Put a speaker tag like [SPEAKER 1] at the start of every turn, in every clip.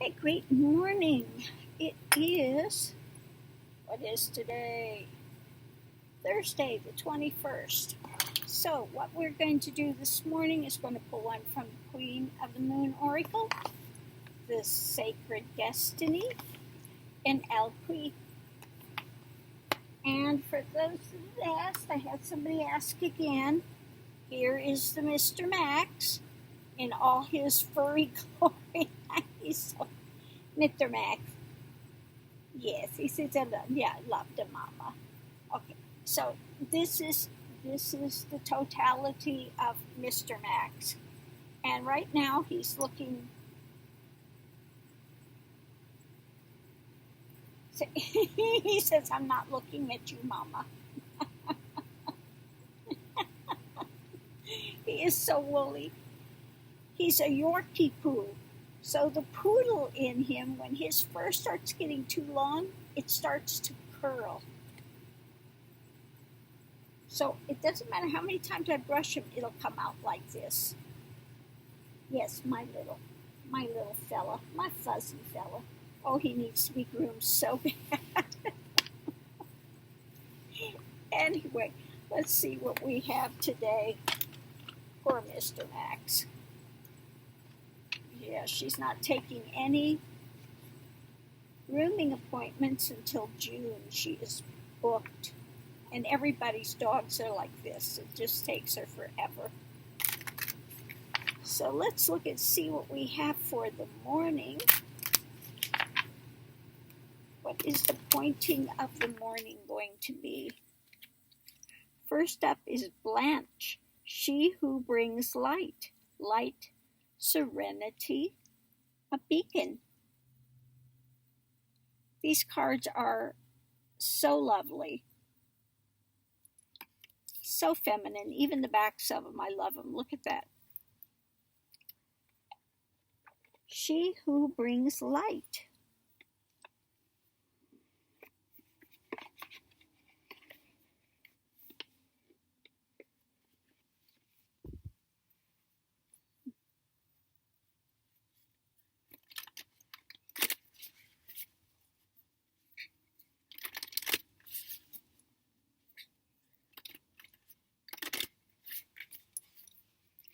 [SPEAKER 1] Okay, great morning. It is, what is today? Thursday, the 21st. So what we're going to do this morning is going to pull one from the Queen of the Moon Oracle, the Sacred Destiny, and Alqui. And for those that asked, I had somebody ask again, here is the Mr. Max in all his furry glory. He's so Mr. Max. Yes, he says, I love the mama. Okay, so this is the totality of Mr. Max. And right now he's looking, he says, I'm not looking at you, mama. He is so woolly. He's a Yorkie poo. So the poodle in him, when his fur starts getting too long, it starts to curl. So it doesn't matter how many times I brush him, it'll come out like this. Yes, my little fella, my fuzzy fella. Oh, he needs to be groomed so bad. Anyway, let's see what we have today for Mr. Max. Yeah, she's not taking any grooming appointments until June. She is booked. And everybody's dogs are like this. It just takes her forever. So let's look and see what we have for the morning. What is the pointing of the morning going to be? First up is Blanche, she who brings light. Light, serenity, a beacon. These cards are so lovely. So feminine. Even the backs of them, I love them. Look at that. She who brings light.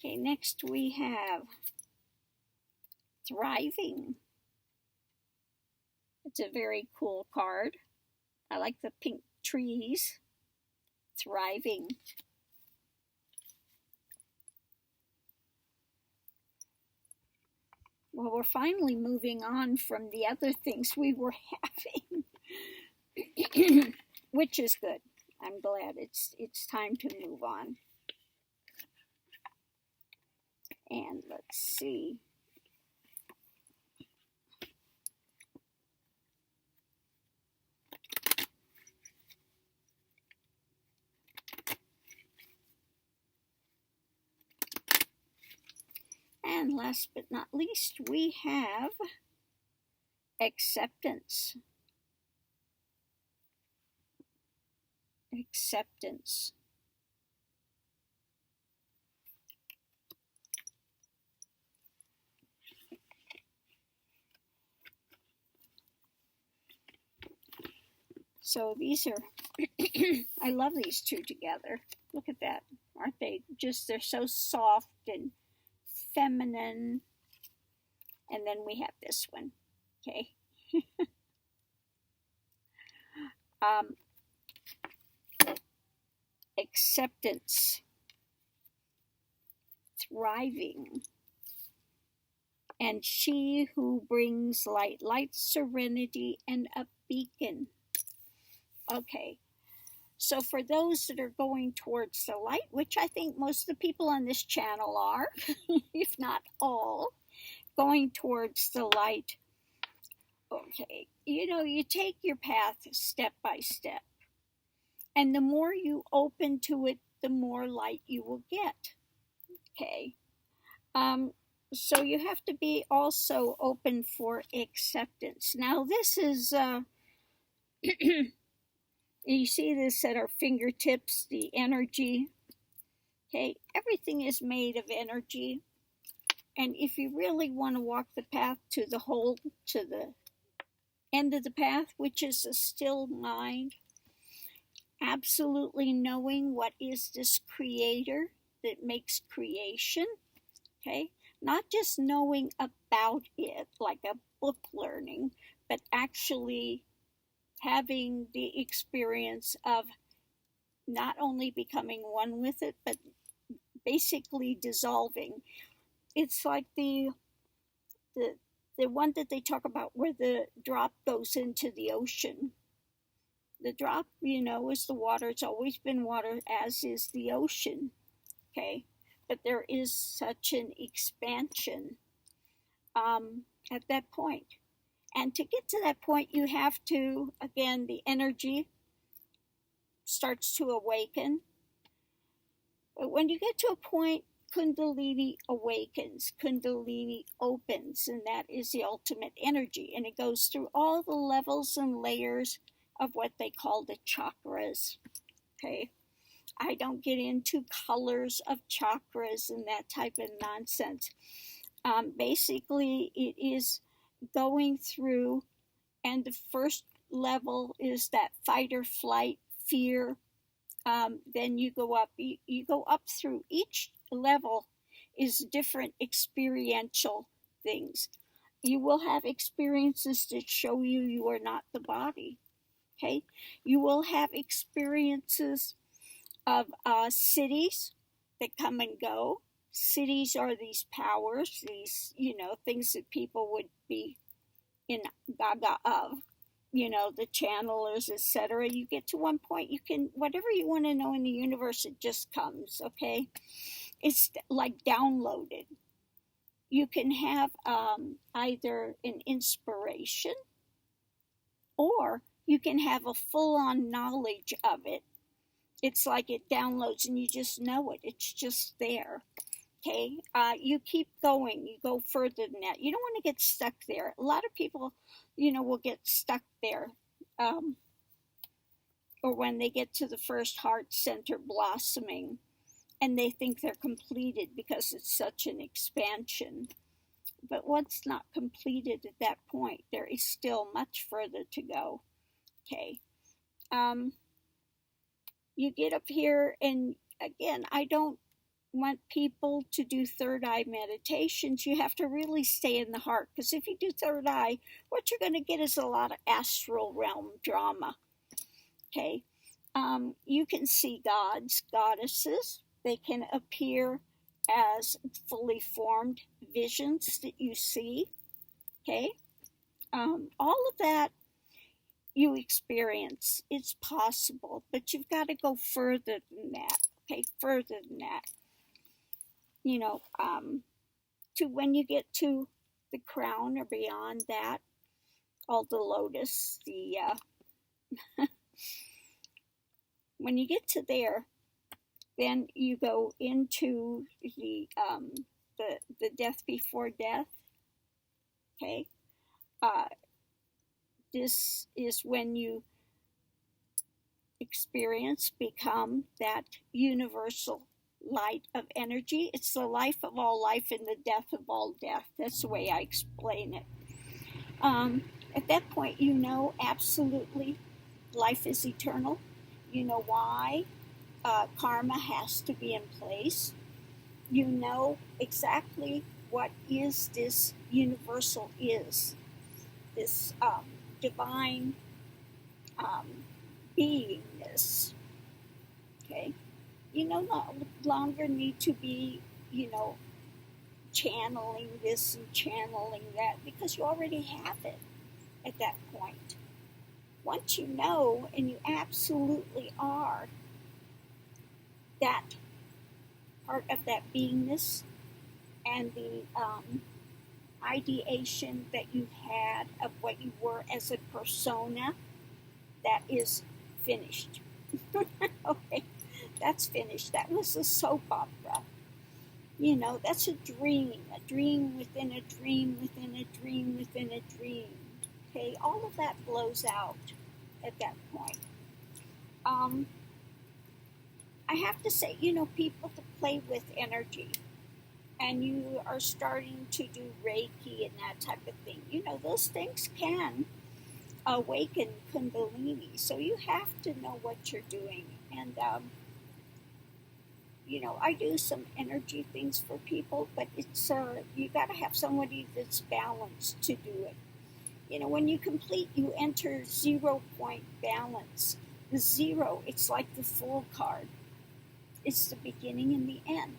[SPEAKER 1] Okay, next we have Thriving. It's a very cool card. I like the pink trees. Thriving. Well, we're finally moving on from the other things we were having, which is good. I'm glad it's time to move on. And let's see. And last but not least, we have Acceptance. Acceptance. So these are, I love these two together. Look at that. Aren't they just, they're so soft and feminine. And then we have this one. Okay. Acceptance. Thriving. And she who brings light. Light, serenity, and a beacon. Okay, so for those that are going towards the light, which I think most of the people on this channel are, if not all, going towards the light, okay, you take your path step by step. And the more you open to it, the more light you will get. Okay, so you have to be also open for acceptance. Now this is... You see this at our fingertips, the energy. Okay, everything is made of energy. And if you really want to walk the path to the end of the path, which is a still mind, absolutely knowing what is this creator that makes creation, okay? Not just knowing about it like a book learning, but actually having the experience of not only becoming one with it, but basically dissolving. It's like the the one that they talk about where the drop goes into the ocean. The drop, is the water. It's always been water, as is the ocean. Okay, but there is such an expansion at that point. And to get to that point, you have to, again, the energy starts to awaken. But when you get to a point, Kundalini awakens, Kundalini opens, and that is the ultimate energy. And it goes through all the levels and layers of what they call the chakras. Okay, I don't get into colors of chakras and that type of nonsense. Basically, it is going through, and the first level is that fight or flight, fear. Then you go up. You go up through each level is different experiential things. You will have experiences that show you are not the body. Okay, you will have experiences of cities that come and go. Cities are these powers, these things that people would be in gaga of. The channelers, etc. You get to one point, you can, whatever you want to know in the universe, it just comes, okay? It's like downloaded. You can have either an inspiration, or you can have a full-on knowledge of it. It's like it downloads and you just know it. It's just there. Okay, you keep going, you go further than that. You don't want to get stuck there. A lot of people, will get stuck there. Or when they get to the first heart center blossoming and they think they're completed because it's such an expansion. But once not completed at that point, there is still much further to go. Okay. You get up here, and again, I don't want people to do third eye meditations. You have to really stay in the heart, because if you do third eye, what you're going to get is a lot of astral realm drama. Okay, you can see gods, goddesses. They can appear as fully formed visions that you see. Okay, all of that you experience. It's possible, but you've got to go further than that. Okay, further than that. To when you get to the crown or beyond that, all the lotus, when you get to there, then you go into the death before death. Okay, this is when you become that universal light of energy. It's the life of all life and the death of all death. That's the way I explain it. At that point, absolutely life is eternal. You know why karma has to be in place. You know exactly what is this universal is. This divine beingness. Okay? You no longer need to be, channeling this and channeling that, because you already have it at that point. Once you know, and you absolutely are that part of that beingness, and the ideation that you had of what you were as a persona, that is finished. Okay, that's finished. That was a soap opera. That's a dream within a dream within a dream within a dream. Okay, all of that blows out at that point. I have to say, people to play with energy. and you are starting to do Reiki and that type of thing, those things can awaken Kundalini. So you have to know what you're doing. And, I do some energy things for people, but it's you got to have somebody that's balanced to do it. When you complete, you enter 0 point balance. The 0, it's like the Fool card. It's the beginning and the end.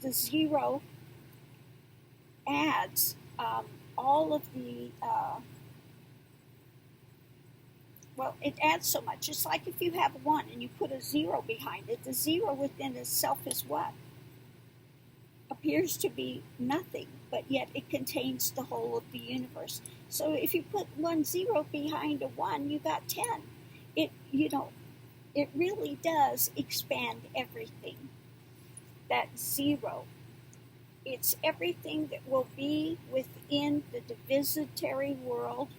[SPEAKER 1] The 0 adds all of the, it adds so much. It's like if you have 1 and you put a 0 behind it, the 0 within itself is what? Appears to be nothing, but yet it contains the whole of the universe. So if you put 1 0 behind a 1, you got 10. It really does expand everything. That 0, it's everything that will be within the divisitory world,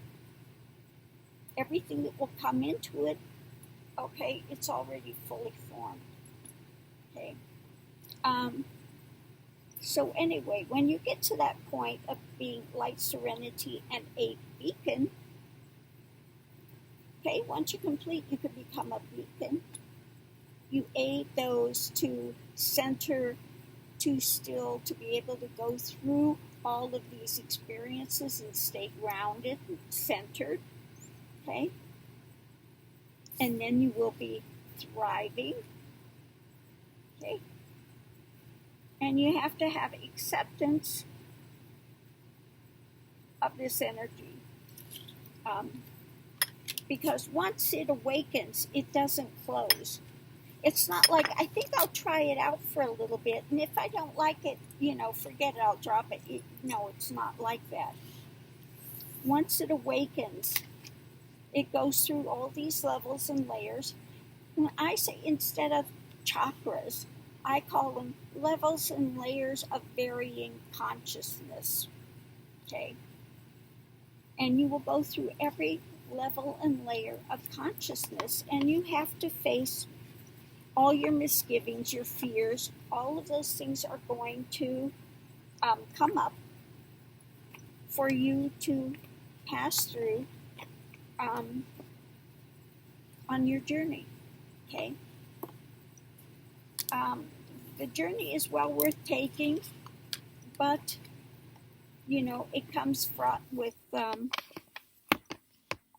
[SPEAKER 1] everything that will come into it. Okay, it's already fully formed. Okay. So anyway, when you get to that point of being light, serenity, and a beacon, okay, once you complete, you can become a beacon. You aid those to center, to still, to be able to go through all of these experiences and stay grounded and centered, okay? And then you will be thriving, okay? And you have to have acceptance of this energy. Because once it awakens, it doesn't close. It's not like, I think I'll try it out for a little bit, and if I don't like it, forget it, I'll drop it. No, it's not like that. Once it awakens, it goes through all these levels and layers. And I say, instead of chakras, I call them levels and layers of varying consciousness. Okay? And you will go through every level and layer of consciousness, and you have to face all your misgivings, your fears. All of those things are going to come up for you to pass through on your journey. Okay? The journey is well worth taking, but it comes fraught with, I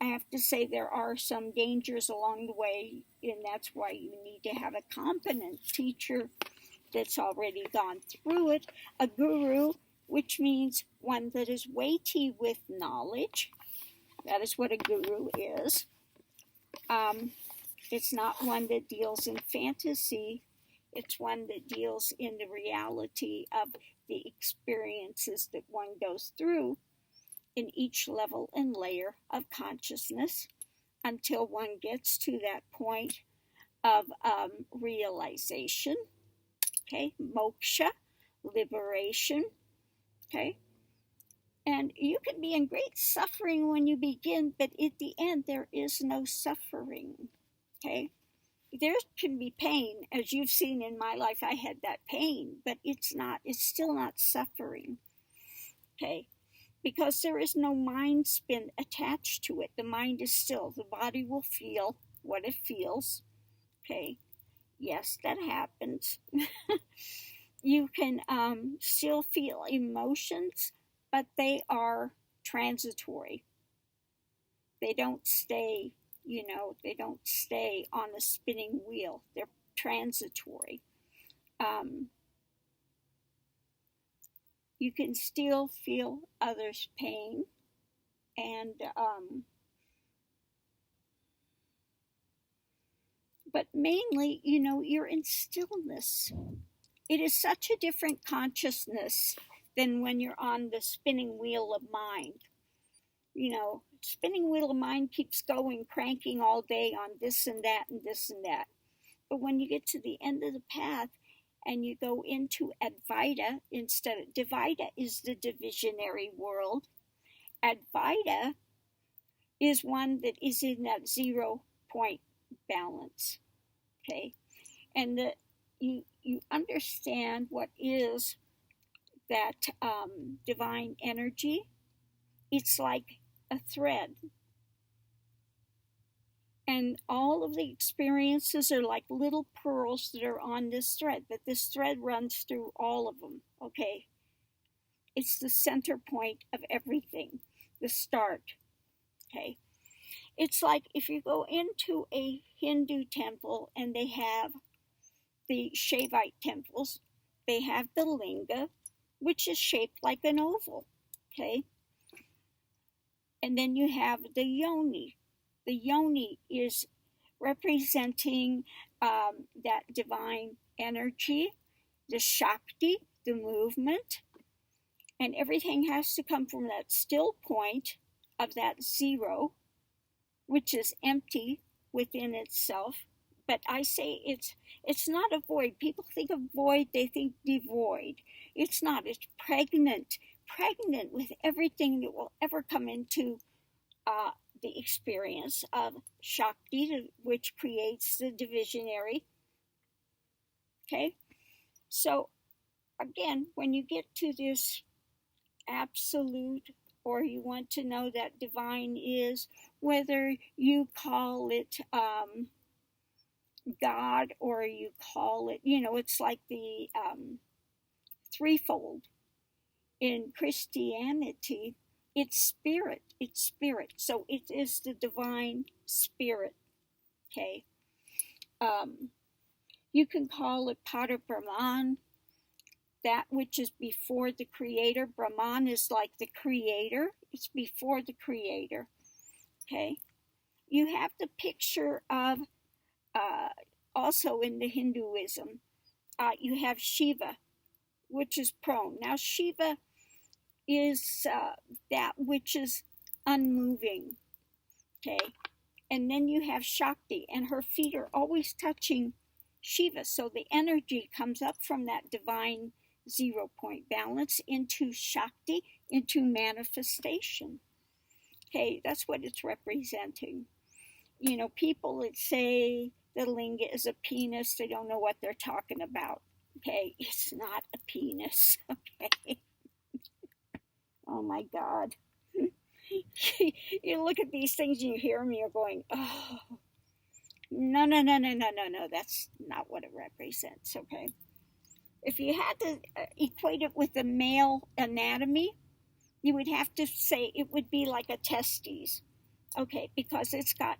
[SPEAKER 1] have to say, there are some dangers along the way, and that's why you need to have a competent teacher that's already gone through it, a guru, which means one that is weighty with knowledge. That is what a guru is. It's not one that deals in fantasy. It's one that deals in the reality of the experiences that one goes through in each level and layer of consciousness until one gets to that point of realization, okay, moksha, liberation, okay. And you can be in great suffering when you begin, but at the end there is no suffering, okay. There can be pain, as you've seen in my life. I had that pain, but it's still not suffering, okay, because there is no mind spin attached to it. The mind is still. The body will feel what it feels, okay. Yes, that happens. You can still feel emotions, but they are transitory. They don't stay. They don't stay on a spinning wheel. They're transitory. You can still feel others' pain, and but mainly, you're in stillness. It is such a different consciousness than when you're on the spinning wheel of mind. Spinning wheel of mind keeps going, cranking all day on this and that and this and that. But when you get to the end of the path and you go into Advaita, instead of Dvaita is the divisionary world. Advaita is one that is in that 0 point balance. Okay? And you understand what is that divine energy, it's like a thread. And all of the experiences are like little pearls that are on this thread, but this thread runs through all of them, okay? It's the center point of everything, the start, okay? It's like if you go into a Hindu temple and they have the Shaivite temples, they have the linga, which is shaped like an oval, okay? And then you have the yoni. The yoni is representing that divine energy, the Shakti, the movement, and everything has to come from that still point of that zero, which is empty within itself. But I say it's not a void. People think of void, they think devoid. It's not. It's pregnant with everything that will ever come into the experience of Shakti, which creates the divisionary. Okay? So, again, when you get to this absolute, or you want to know that divine is, whether you call it God or you call it, it's like the threefold in Christianity. It's spirit. So it is the divine spirit. Okay. You can call it Pada Brahman, that which is before the creator. Brahman is like the creator. It's before the creator. Okay. You have the picture of, also in the Hinduism, you have Shiva, which is prone. Now Shiva is that which is unmoving, okay? And then you have Shakti, and her feet are always touching Shiva. So the energy comes up from that divine 0 point balance into Shakti, into manifestation. Okay, that's what it's representing. People that say the linga is a penis, they don't know what they're talking about. Okay, it's not a penis, okay? Oh my God. You look at these things and you hear me, you're going, oh, no, that's not what it represents, okay? If you had to equate it with the male anatomy, you would have to say it would be like a testes, okay? Because it's got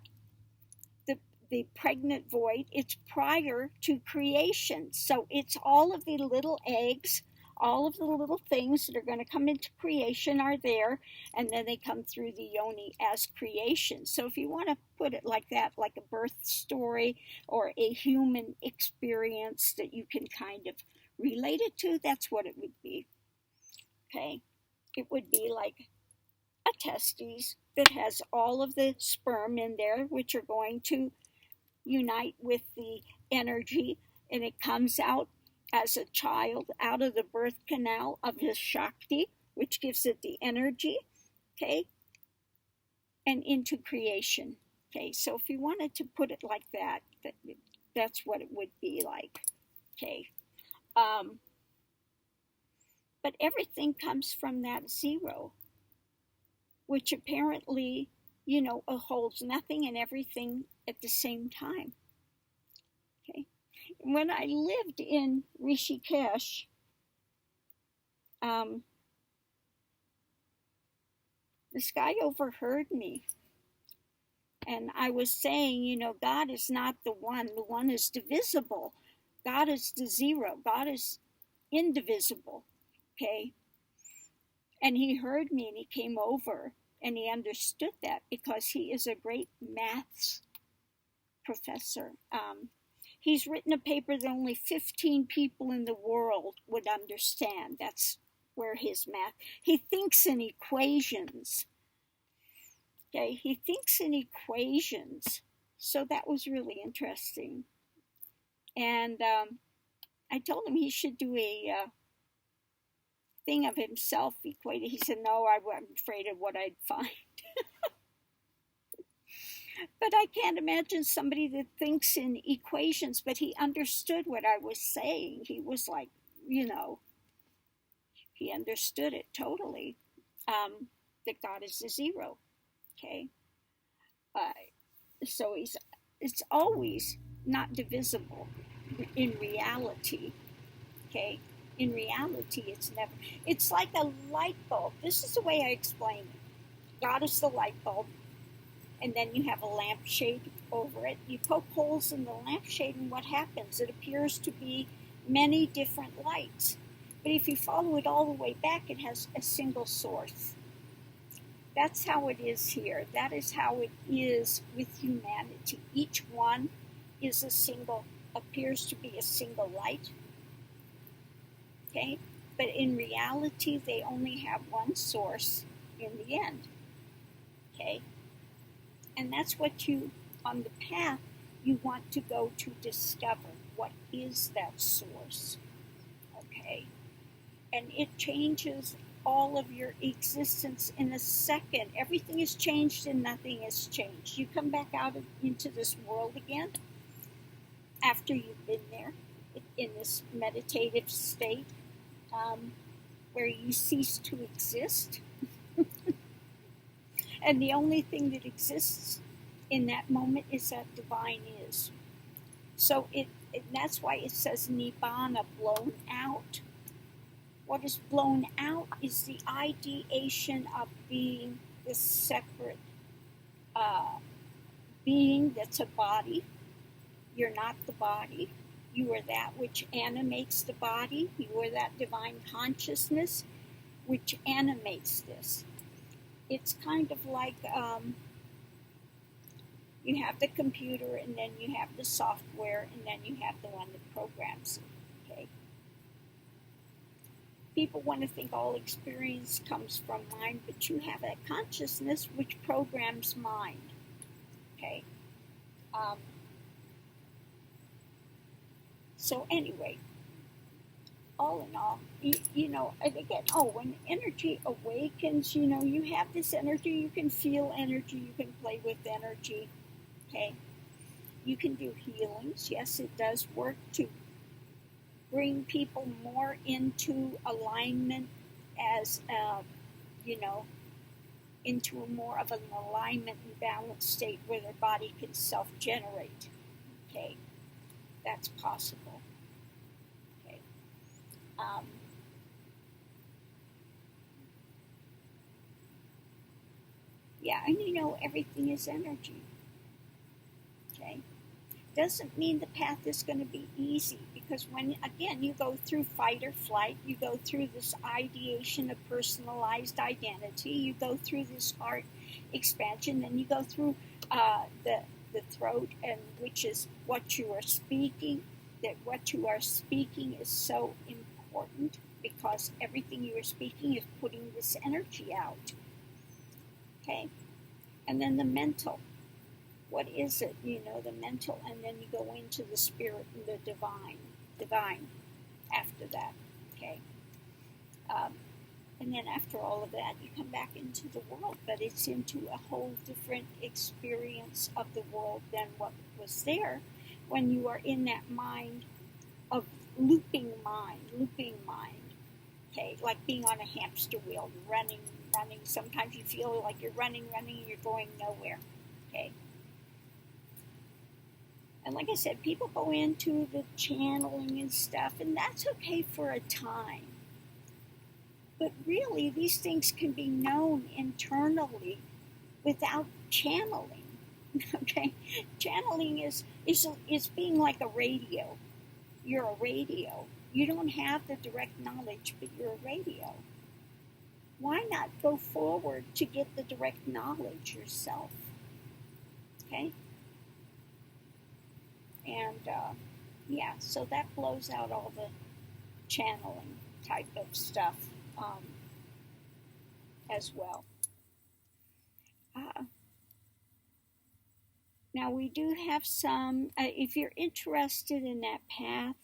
[SPEAKER 1] the pregnant void, it's prior to creation. So it's all of the little eggs, all of the little things that are going to come into creation are there, and then they come through the yoni as creation. So if you want to put it like that, like a birth story or a human experience that you can kind of relate it to, that's what it would be. Okay? It would be like a testes that has all of the sperm in there, which are going to unite with the energy, and it comes out as a child out of the birth canal of the Shakti, which gives it the energy, okay, and into creation. Okay, so if you wanted to put it like that, that's what it would be like. Okay, but everything comes from that 0, which apparently, holds nothing and everything at the same time. Okay. When I lived in Rishikesh, this guy overheard me. And I was saying, God is not the one is divisible. God is the 0. God is indivisible. Okay. And he heard me and he came over and he understood that because he is a great maths professor. He's written a paper that only 15 people in the world would understand. That's where his math. He thinks in equations. Okay, he thinks in equations. So that was really interesting. And I told him he should do a thing of himself equated. He said, no, I'm afraid of what I'd find. But I can't imagine somebody that thinks in equations, but he understood what I was saying. He was like, he He understood it totally, that God is a zero. Okay, so it's always not divisible in reality. Okay, in reality, it's never. It's like a light bulb. This is the way I explain it. God is the light bulb, and then you have a lampshade over it. You poke holes in the lampshade, and what happens? It appears to be many different lights. But if you follow it all the way back, it has a single source. That's how it is here. That is how it is with humanity. Each one is appears to be a single light. Okay? But in reality, they only have one source in the end. Okay? And that's what on the path, you want to go to discover. What is that source? Okay? And it changes all of your existence in a second. Everything is changed and nothing is changed. You come back out into this world again after you've been there in this meditative state, where you cease to exist. And the only thing that exists in that moment is that divine is. So that's why it says nibbana, blown out. What is blown out is the ideation of being this separate being that's a body. You're not the body. You are that which animates the body. You are that divine consciousness which animates this. It's kind of like you have the computer, and then you have the software, and then you have the one that programs it. Okay. People want to think all experience comes from mind, but you have a consciousness which programs mind. Okay. So anyway, all in all, and again, when energy awakens, you have this energy, you can feel energy, you can play with energy. Okay. You can do healings. Yes, it does work to bring people more into alignment as, into more of an alignment and balanced state where their body can self-generate. Okay, that's possible. Okay. Yeah, and everything is energy. Okay. Doesn't mean the path is going to be easy, because when, again, you go through fight or flight, you go through this ideation of personalized identity, you go through this heart expansion, then you go through the throat, and which is what you are speaking. That what you are speaking is so important, because everything you are speaking is putting this energy out. Okay, and then the mental. What is it? The mental, and then you go into the spirit and the divine after that. Okay. And then after all of that, you come back into the world, but it's into a whole different experience of the world than what was there when you are in that mind of looping mind. Okay, like being on a hamster wheel, running. Sometimes you feel like you're running, and you're going nowhere. Okay. And like I said, people go into the channeling and stuff, and that's okay for a time. But really, these things can be known internally without channeling. Okay? Channeling is being like a radio. You're a radio. You don't have the direct knowledge, but you're a radio. Why not go forward to get the direct knowledge yourself? Okay? And, so that blows out all the channeling type of stuff as well. Now, we do have some, if you're interested in that path,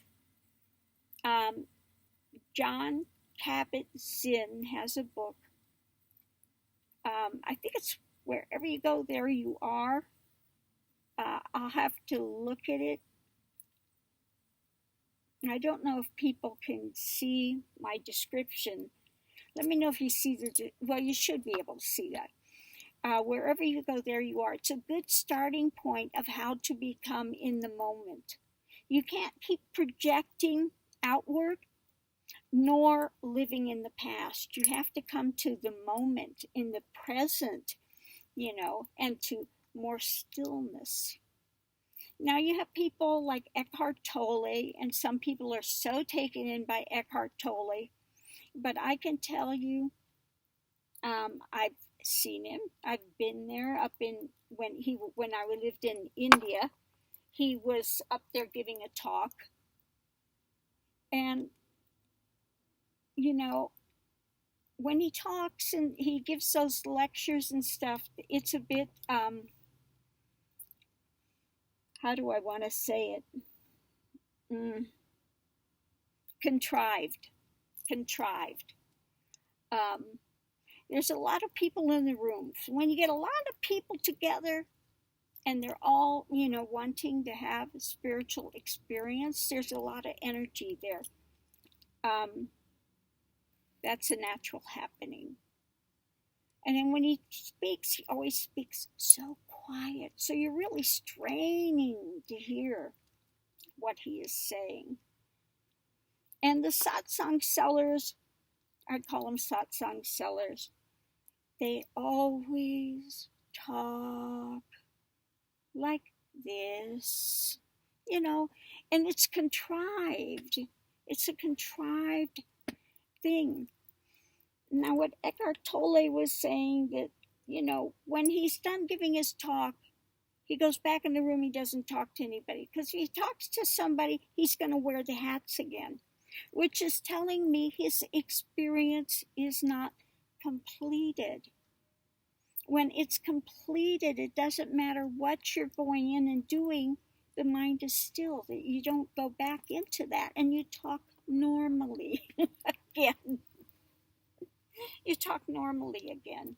[SPEAKER 1] John Kabat-Zinn has a book. I think it's Wherever You Go, There You Are. I'll have to look at it. I don't know if people can see my description, Let me know if you see well, you should be able to see that. Wherever you go, there you are. It's a good starting point of how to become in the moment. You can't keep projecting outward nor living in the past. You have to come to the moment, in the present, and to more stillness. Now you have people like Eckhart Tolle, and some people are so taken in by Eckhart Tolle, but I can tell you, I've seen him. I've been there up in when I lived in India. He was up there giving a talk, and when he talks and he gives those lectures and stuff, it's a bit how do I want to say it? Contrived. There's a lot of people in the room. When you get a lot of people together and they're all, wanting to have a spiritual experience, there's a lot of energy there. That's a natural happening. And then when he speaks, he always speaks so quiet. So you're really straining to hear what he is saying. And the satsang sellers, I call them satsang sellers, they always talk like this, and it's contrived. It's a contrived thing. Now, what Eckhart Tolle was saying that, when he's done giving his talk, he goes back in the room, he doesn't talk to anybody. Because if he talks to somebody, he's going to wear the hats again, which is telling me his experience is not completed. When it's completed, it doesn't matter what you're going in and doing, the mind is still, that you don't go back into that, and you talk normally again. You talk normally again.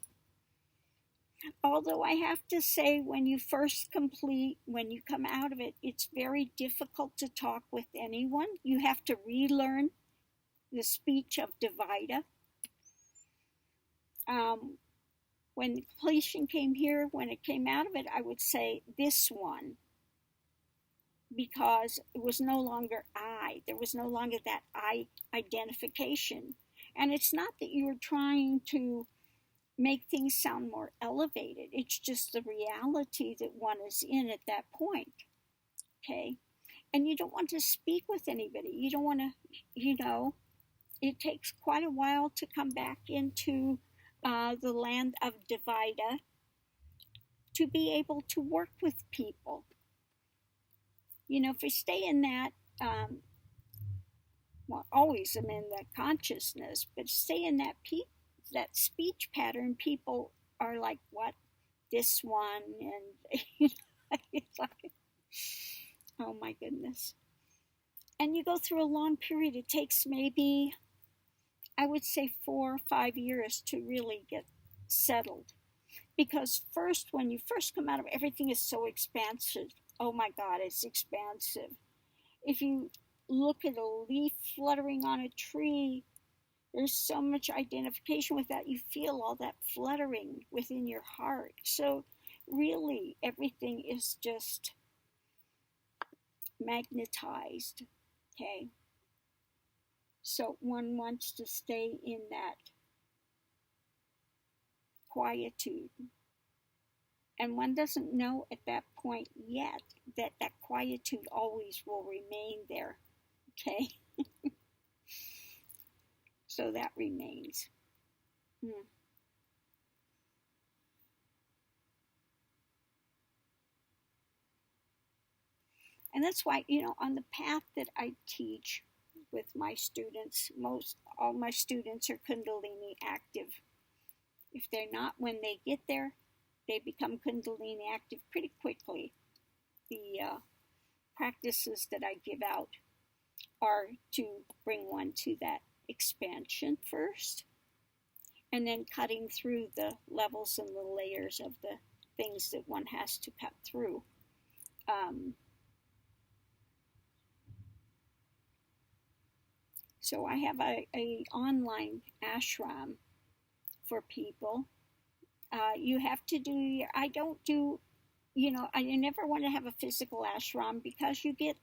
[SPEAKER 1] Although I have to say, when you first complete, when you come out of it, it's very difficult to talk with anyone. You have to relearn the speech of Dvaita. When completion came here, when it came out of it, I would say this one, because it was no longer I. There was no longer that I identification. And it's not that you were trying to make things sound more elevated. It's just the reality that one is in at that point. Okay? And you don't want to speak with anybody. You don't want to, it takes quite a while to come back into the land of Dvaita to be able to work with people. If we stay in that, always I'm in that consciousness, but stay in that speech pattern, people are like, what? This one? And it's like, oh my goodness. And you go through a long period. It takes maybe, I would say, 4 or 5 years to really get settled. Because first, when you first come out of it, everything is so expansive. Oh my God, it's expansive. If you look at a leaf fluttering on a tree, there's so much identification with that. You feel all that fluttering within your heart. So really, everything is just magnetized. Okay? So one wants to stay in that quietude. And one doesn't know at that point yet that that quietude always will remain there. Okay? So that remains. And that's why, on the path that I teach with my students, all my students are Kundalini active. If they're not, when they get there, they become Kundalini active pretty quickly. The practices that I give out are to bring one to that expansion first, and then cutting through the levels and the layers of the things that one has to cut through. So I have a online ashram for people. You have to do I don't do, I never want to have a physical ashram because you get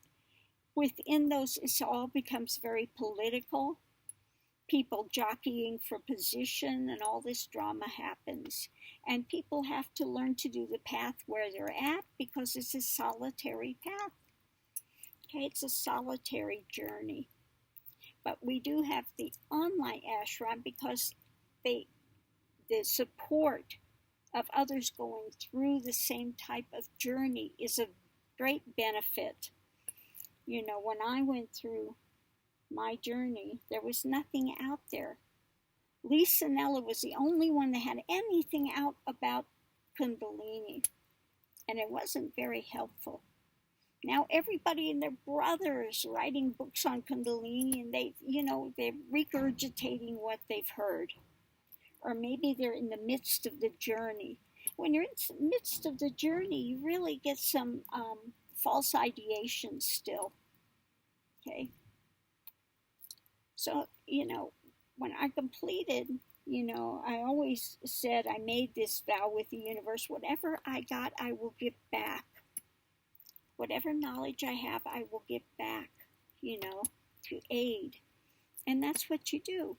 [SPEAKER 1] within those, it all becomes very political. People jockeying for position and all this drama happens. And people have to learn to do the path where they're at because it's a solitary path. Okay, it's a solitary journey. But we do have the online ashram because the support of others going through the same type of journey is a great benefit. When I went through my journey, there was nothing out there. Lisa Nella was the only one that had anything out about Kundalini, and it wasn't very helpful. Now everybody and their brother is writing books on Kundalini, and they're regurgitating what they've heard. Or maybe they're in the midst of the journey. When you're in the midst of the journey, you really get some false ideations still. Okay? So, when I completed, I always said I made this vow with the universe. Whatever I got, I will give back. Whatever knowledge I have, I will give back, to aid. And that's what you do.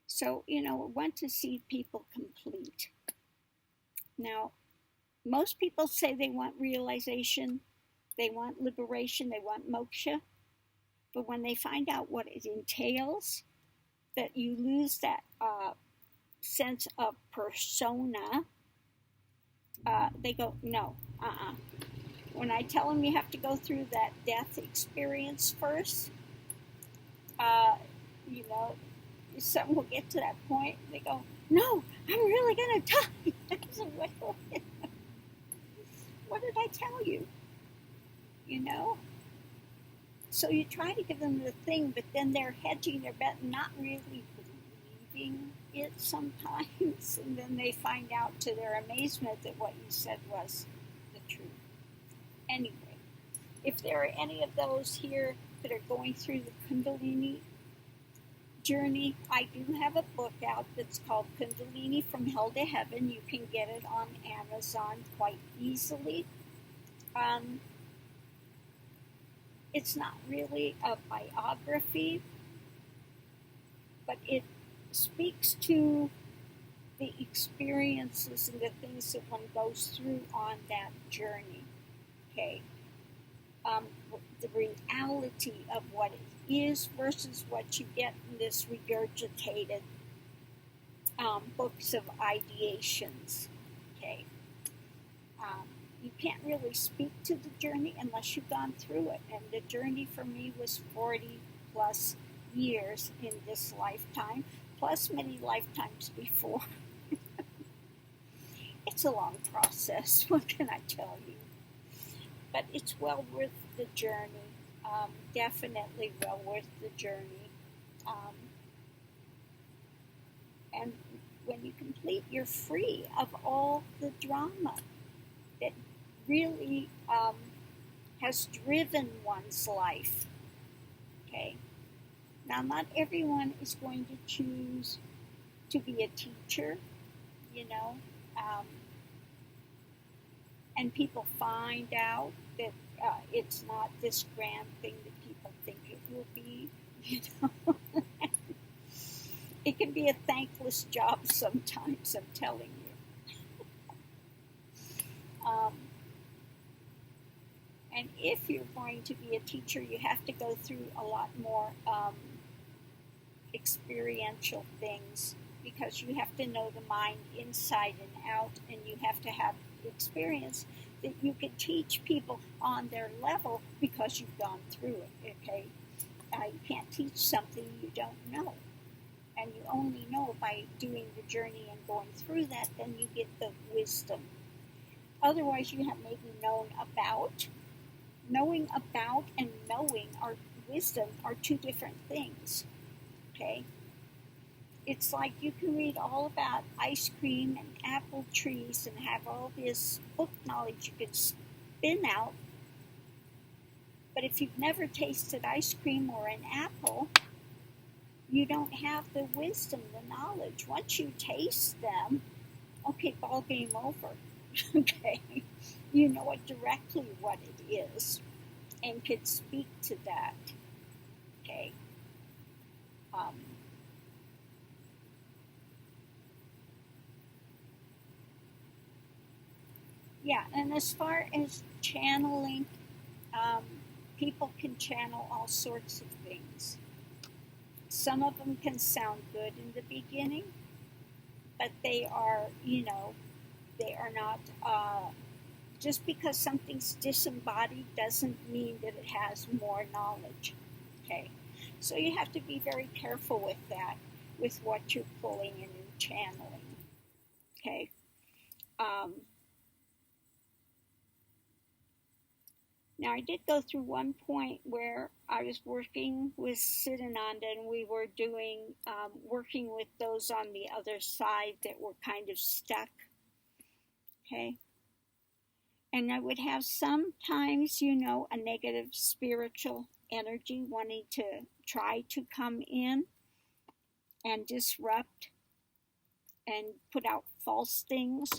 [SPEAKER 1] So, want to see people complete. Now, most people say they want realization, they want liberation, they want moksha. But when they find out what it entails, that you lose that sense of persona, they go, no, When I tell them you have to go through that death experience first, some will get to that point. They go, no, I'm really going to die. I said, what did I tell you? So you try to give them the thing, but then they're hedging their bet, not really believing it sometimes. And then they find out to their amazement that what you said was the truth. Anyway, if there are any of those here that are going through the Kundalini journey, I do have a book out that's called Kundalini From Hell to Heaven. You can get it on Amazon quite easily. It's not really a biography, but it speaks to the experiences and the things that one goes through on that journey. Okay. The reality of what it is versus what you get in this regurgitated books of ideations. Okay. You can't really speak to the journey unless you've gone through it. And the journey for me was 40 plus years in this lifetime, plus many lifetimes before. It's a long process, what can I tell you? But it's well worth the journey. Definitely well worth the journey. And when you complete, you're free of all the drama that really has driven one's life. Okay. Now, not everyone is going to choose to be a teacher, and people find out that it's not this grand thing that people think it will be, It can be a thankless job sometimes, I'm telling you. And if you're going to be a teacher, you have to go through a lot more experiential things, because you have to know the mind inside and out, and you have to have experience that you can teach people on their level because you've gone through it, okay? You can't teach something you don't know. And you only know by doing the journey and going through that, then you get the wisdom. Otherwise, you have maybe known about. Knowing about and knowing wisdom are two different things, okay? it's like you can read all about ice cream and apple trees and have all this book knowledge you could spin out. But if you've never tasted ice cream or an apple, you don't have the wisdom, the knowledge. Once you taste them, okay, ball game over. Okay, you know it directly what it is and could speak to that. Okay. Yeah, and as far as channeling, people can channel all sorts of things. Some of them can sound good in the beginning, but they are, they are not, just because something's disembodied doesn't mean that it has more knowledge. Okay, so you have to be very careful with that, with what you're pulling in and channeling. Okay. Now, I did go through one point where I was working with Siddhananda, and we were doing, working with those on the other side that were kind of stuck. Okay. And I would have sometimes, a negative spiritual energy wanting to try to come in and disrupt and put out false things.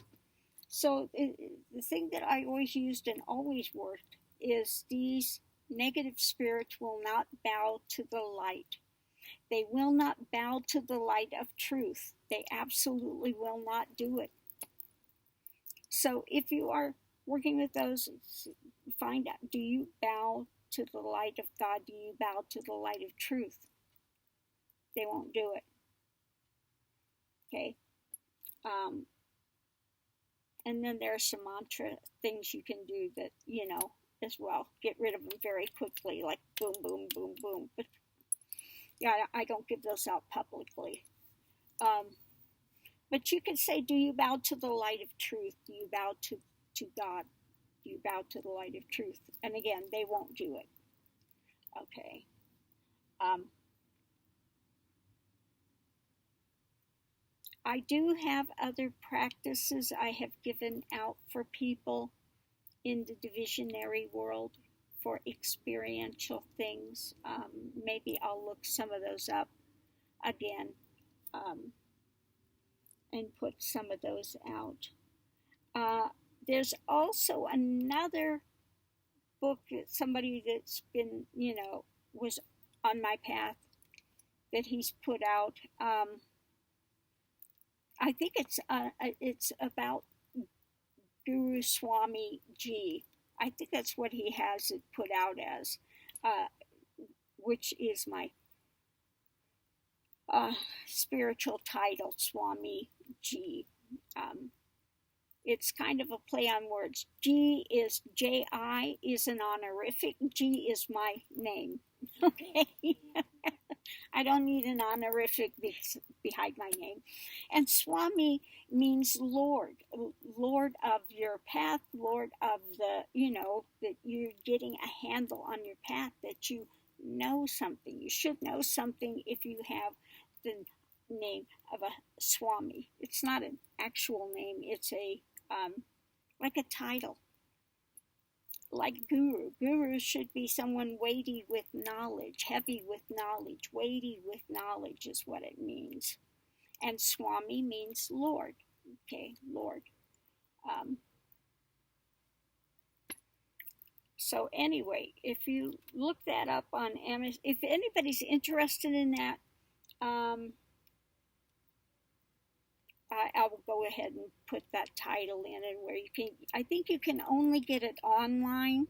[SPEAKER 1] So the thing that I always used and always worked is these negative spirits will not bow to the light. They will not bow to the light of truth. They absolutely will not do it. So if you are working with those, find out, do you bow to the light of God? Do you bow to the light of truth? They won't do it. Okay. And then there are some mantra things you can do that, as well. Get rid of them very quickly, like boom, boom, boom, boom. But yeah, I don't give those out publicly. But you can say, do you bow to the light of truth? Do you bow to God? Do you bow to the light of truth? And again, they won't do it. Okay. I do have other practices I have given out for people in the divisionary world for experiential things. Maybe I'll look some of those up again and put some of those out. There's also another book that somebody that's been, was on my path that he's put out. I think it's about Guru Swami Ji. I think that's what he has it put out as, which is my spiritual title, Swami Ji. It's kind of a play on words. G is J-I is an honorific. G is my name. Okay. I don't need an honorific behind my name. And Swami means Lord, Lord of your path, Lord of the, that you're getting a handle on your path, that you know something. You should know something if you have the name of a Swami. It's not an actual name. It's a, like a title. Like Guru. Guru should be someone weighty with knowledge, heavy with knowledge, weighty with knowledge is what it means. And Swami means Lord. Okay, Lord. So anyway, if you look that up on Amazon, if anybody's interested in that, I will go ahead and put that title in, and where you can, I think you can only get it online,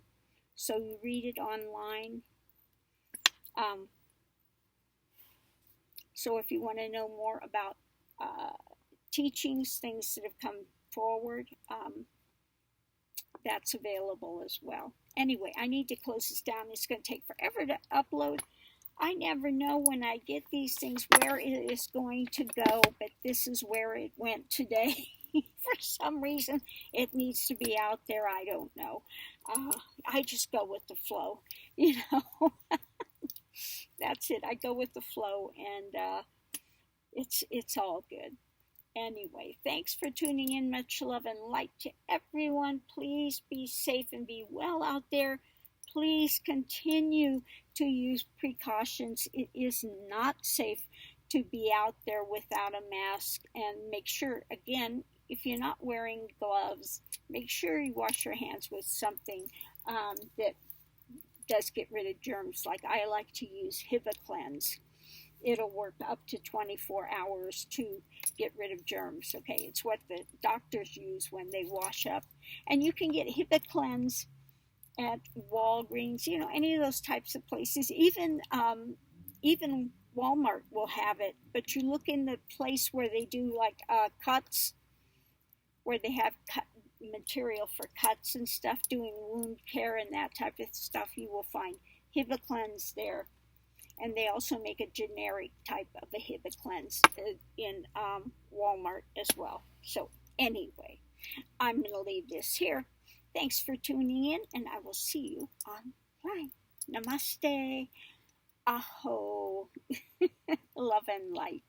[SPEAKER 1] so you read it online. So if you want to know more about teachings, things that have come forward, that's available as well. Anyway, I need to close this down. It's going to take forever to upload. I never know when I get these things where it is going to go, but this is where it went today. For some reason, it needs to be out there. I don't know. I just go with the flow, That's it. I go with the flow, and It's all good. Anyway, thanks for tuning in. Much love and light to everyone. Please be safe and be well out there. Please continue to use precautions. It is not safe to be out there without a mask. And make sure, again, if you're not wearing gloves, make sure you wash your hands with something that does get rid of germs. Like I like to use Hibiclens. It'll work up to 24 hours to get rid of germs. Okay, it's what the doctors use when they wash up. And you can get Hibiclens at Walgreens, any of those types of places. Even Walmart will have it. But you look in the place where they do like cuts, where they have material for cuts and stuff, doing wound care and that type of stuff, you will find Hibiclens there. And they also make a generic type of a Hibiclens in Walmart as well. So anyway, I'm going to leave this here. Thanks for tuning in, and I will see you online. Namaste. Aho. Love and light.